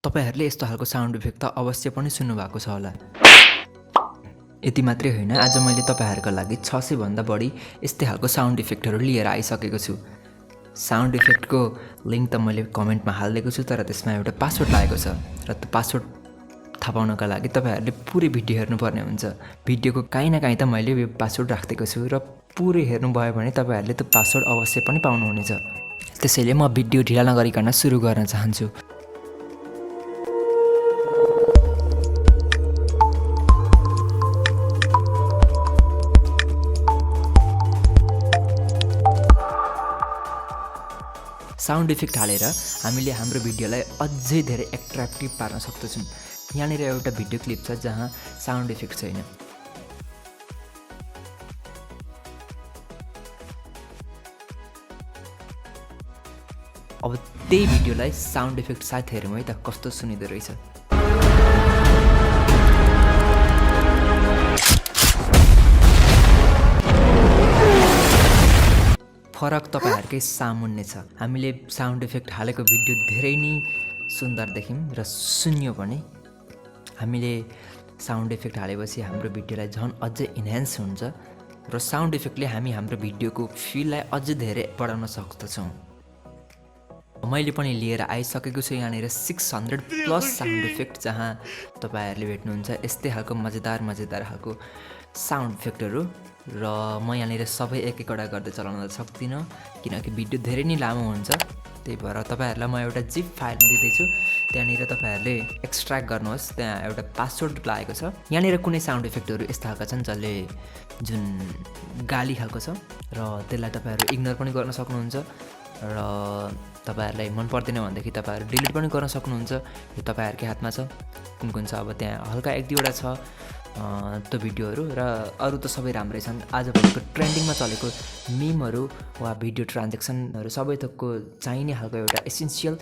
तपाईहरुले यस्तो खालको साउन्ड इफेक्ट त अवश्य पनि सुन्नु भएको छ होला। यति मात्रै होइन, आज मैले तपाईहरुको लागि 600 भन्दा बढी यस्तै खालको साउन्ड इफेक्टहरु लिएर आइसकेको छु। साउन्ड इफेक्टको लिंक त मैले कमेन्टमा हाल्दिएको छु, तर त्यसमा एउटा पासवर्ड लागेको छ र त्यो पासवर्ड थाहा पाउनका लागि तपाईहरुले पुरै भिडियो हेर्नुपर्ने हुन्छ। भिडियोको काहीँ न काहीँ त मैले यो पासवर्ड राख्दिएको छु र पुरै हेर्नु भयो भने तपाईहरुले त्यो पासवर्ड अवश्य पनि पाउनुहुनेछ। त्यसैले म भिडियो ढिला नगरिकन सुरु गर्न चाहन्छु। साउन्ड इफेक्ट हालेर हामीले हाम्रो भिडियोलाई अझै धेरै एट्र्याक्टिभ पार्न सक्छौं। यहाँनिर एउटा भिडियो क्लिप छ जहाँ साउन्ड इफेक्ट छैन। अब त्यही भिडियोलाई साउन्ड इफेक्ट साथ हेरौँ है त कस्तो सुनिँदो रहेछ। फरक तपाईहरुकै सामुन्ने छ। हामीले साउन्ड इफेक्ट हालेको भिडियो धेरै नै सुन्दर देख्यौं र सुन्यो पनि। हामीले साउन्ड इफेक्ट हालेपछि हाम्रो भिडियोलाई झन् अझै इन्हान्स हुन्छ र साउन्ड इफेक्टले हाम्रो भिडियोको फिललाई अझै धेरै बढाउन सक्दछौं। मैले पनि लिएर आइसकेको छु यहाँनिर 600 प्लस साउन्ड इफेक्ट, जहाँ तपाईहरुले भेट्नुहुन्छ यस्तै खालको मजेदार खालको साउन्ड इफेक्टहरु। र म यहाँनिर सबै एक एकवटा गर्दै चलाउन सक्दिनँ किनकि भिडियो धेरै नै लामो हुन्छ। त्यही भएर तपाईहरुलाई म एउटा जिप फाइल दिँदैछु, त्यहाँनिर तपाईहरुले एक्सट्र्याक्ट गर्नुहोस्। त्यहाँ एउटा पासवर्ड लागेको छ। यहाँनिर कुनै साउन्ड इफेक्टहरु यस्ता खालका छन् जसले जुन गाली खालको छ र त्यसलाई तपाईहरु इग्नोर पनि गर्न सक्नुहुन्छ र तपाईहरुलाई मन पर्दैन भनेदेखि तपाईहरु डिलिट पनि गर्न सक्नुहुन्छ। यो तपाईहरुकै हातमा छ कुन छ। अब त्यहाँ हल्का एक दुईवटा छ त्यो भिडियोहरु र अरु त सबै राम्रै छन्। आजभोलिको ट्रेन्डिङमा चलेको मिमहरु वा भिडियो ट्रान्जेक्सनहरु सबै थोकको चाहिने खालको एउटा एसेन्शियल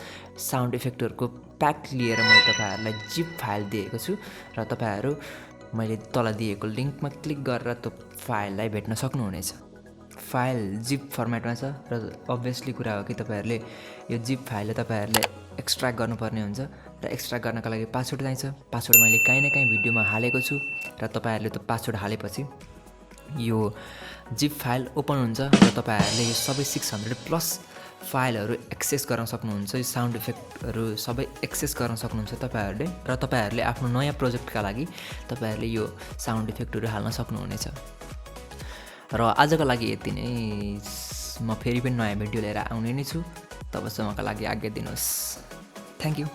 साउन्ड इफेक्टहरुको प्याक लिएर मैले तपाईहरुलाई जिप फाइल दिएको छु र तपाईहरु मैले तल दिएको लिंकमा क्लिक गरेर त्यो फाइललाई भेट्न सक्नुहुनेछ। फाइल जिप फर्मेटमा छ र अभियसली कुरा हो कि तपाईहरुले यो जिप फाइलले तपाईहरुले एक्सट्र्याक्ट गर्नुपर्ने हुन्छ र एक्सट्र्याक्ट गर्नका लागि पासवर्ड चाहिन्छ। पासवर्ड मैले काहीँ न काहीँ भिडियोमा हालेको छु र तपाईहरुले त्यो पासवर्ड हालेपछि यो जिप फाइल ओपन हुन्छ र तपाईहरुले यो सबै 600 प्लस फाइलहरु एक्सेस गर्न सक्नुहुन्छ। यो साउन्ड इफेक्टहरु सबै एक्सेस गर्न सक्नुहुन्छ तपाईहरुले र तपाईहरुले आफ्नो नयाँ प्रोजेक्टका लागि तपाईहरुले यो साउन्ड इफेक्टहरु हाल्न सक्नुहुनेछ। र आजको लागि यति नै। म फेरि पनि नयाँ भिडियो लिएर आउने नै छु। तबसम्मका लागि आज्ञा दिनुहोस्। Thank you.